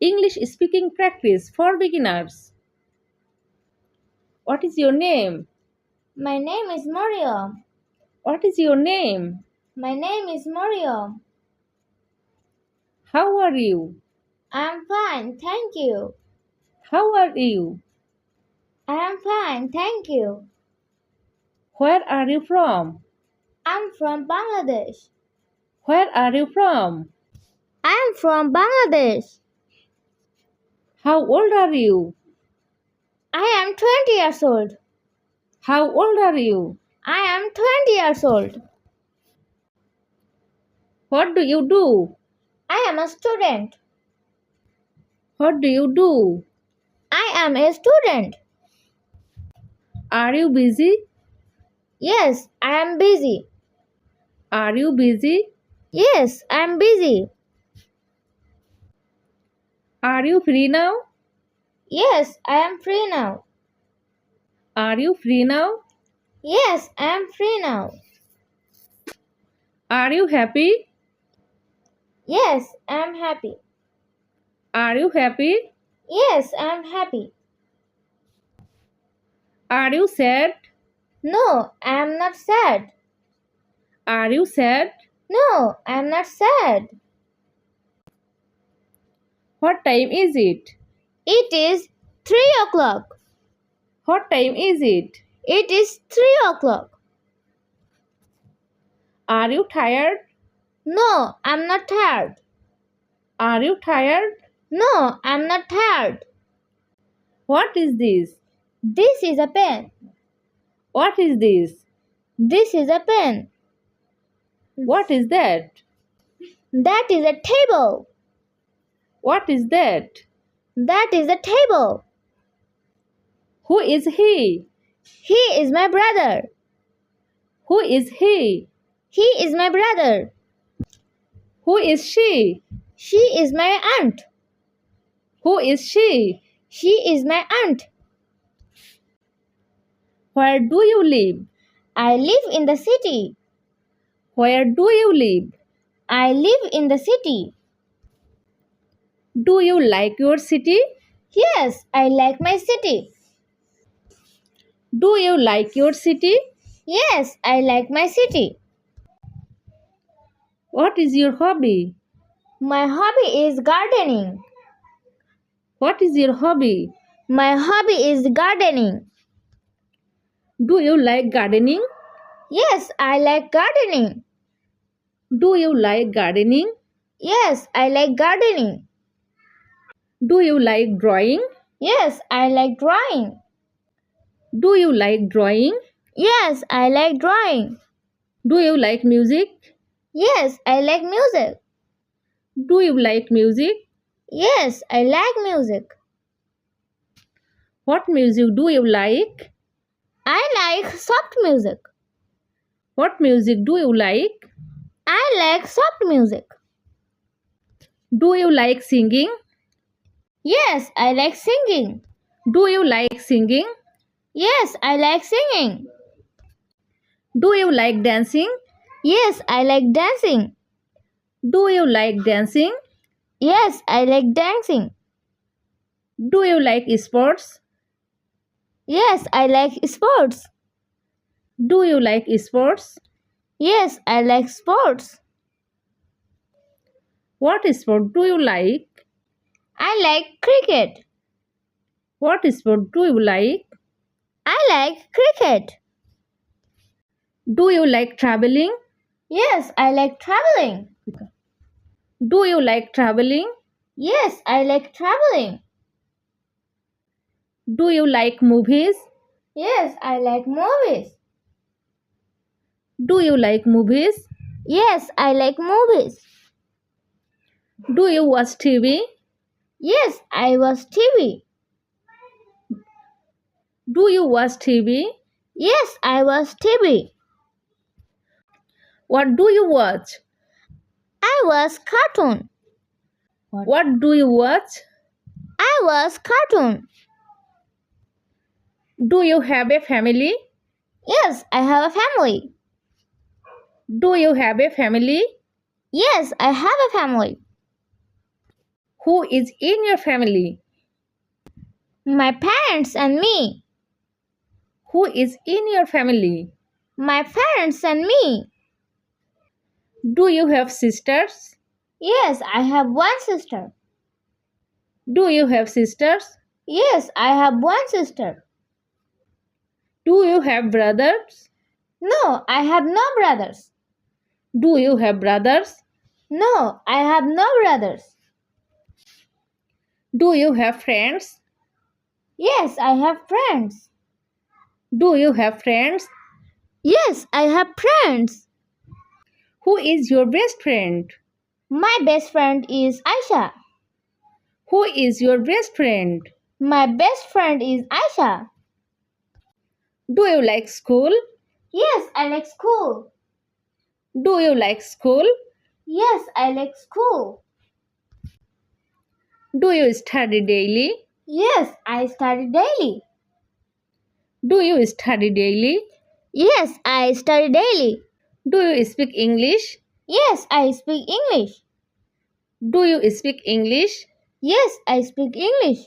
English speaking practice for beginners. What is your name? My name is Mario. What is your name? My name is Mario. How are you? I'm fine, thank you. How are you? I'm fine, thank you. Where are you from? I'm from Bangladesh. Where are you from? I'm from Bangladesh. How old are you? I am 20 years old. How old are you? I am 20 years old. What do you do? I am a student. What do you do? I am a student. Are you busy? Yes, I am busy. Are you busy? Yes, I am busy. Are you free now? Yes, I am free now. Are you free now? Yes, I am free now. Are you happy? Yes, I am happy. Are you happy? Yes, I am happy. Are you sad? No, I am not sad. Are you sad? No, I am not sad. What time is it? It is 3 o'clock. What time is it? It is 3 o'clock. Are you tired? No, I'm not tired. Are you tired? No, I'm not tired. What is this? This is a pen. What is this? This is a pen. What is that? That is a table. What is that? That is a table. Who is he? He is my brother. Who is he? He is my brother. Who is she? She is my aunt. Who is she? She is my aunt. Where do you live? I live in the city. Where do you live? I live in the city. Do you like your city? Yes, I like my city. Do you like your city? Yes, I like my city. What is your hobby? My hobby is gardening. What is your hobby? My hobby is gardening. Do you like gardening? Yes, I like gardening. Do you like gardening? Yes, I like gardening. Do you like drawing? Yes, I like drawing. Do you like drawing? Yes, I like drawing. Do you like music? Yes, I like music. Do you like music? Yes, I like music. What music do you like? I like soft music. What music do you like? I like soft music. Do you like singing? Yes, I like singing. Do you like singing? Yes, I like singing. Do you like dancing? Yes, I like dancing. Do you like dancing? Yes, I like dancing. Do you like sports? Yes, I like sports. Do you like sports? Yes, I like sports. What sport do you like? I like cricket. What sport do you like? I like cricket. Do you like traveling? Yes, I like traveling. Do you like traveling? Yes, I like traveling. Do you like movies? Yes, I like movies. Do you like movies? Yes, I like movies. Do you watch TV? Yes, I watch TV. Do you watch TV? Yes, I watch TV. What do you watch? I watch cartoon. What do you watch? I watch cartoon. Do you have a family? Yes, I have a family. Do you have a family? Yes, I have a family. Who is in your family? My parents and me. Who is in your family? My parents and me. Do you have sisters? Yes, I have one sister. Do you have sisters? Yes, I have one sister. Do you have brothers? No, I have no brothers. Do you have brothers? No, I have no brothers. Do you have friends? Yes, I have friends. Do you have friends? Yes, I have friends. Who is your best friend? My best friend is Aisha. Who is your best friend? My best friend is Aisha. Do you like school? Yes, I like school. Do you like school? Yes, I like school. Do you study daily? Yes, I study daily. Do you study daily? Yes, I study daily. Do you speak English? Yes, I speak English. Do you speak English? Yes, I speak English.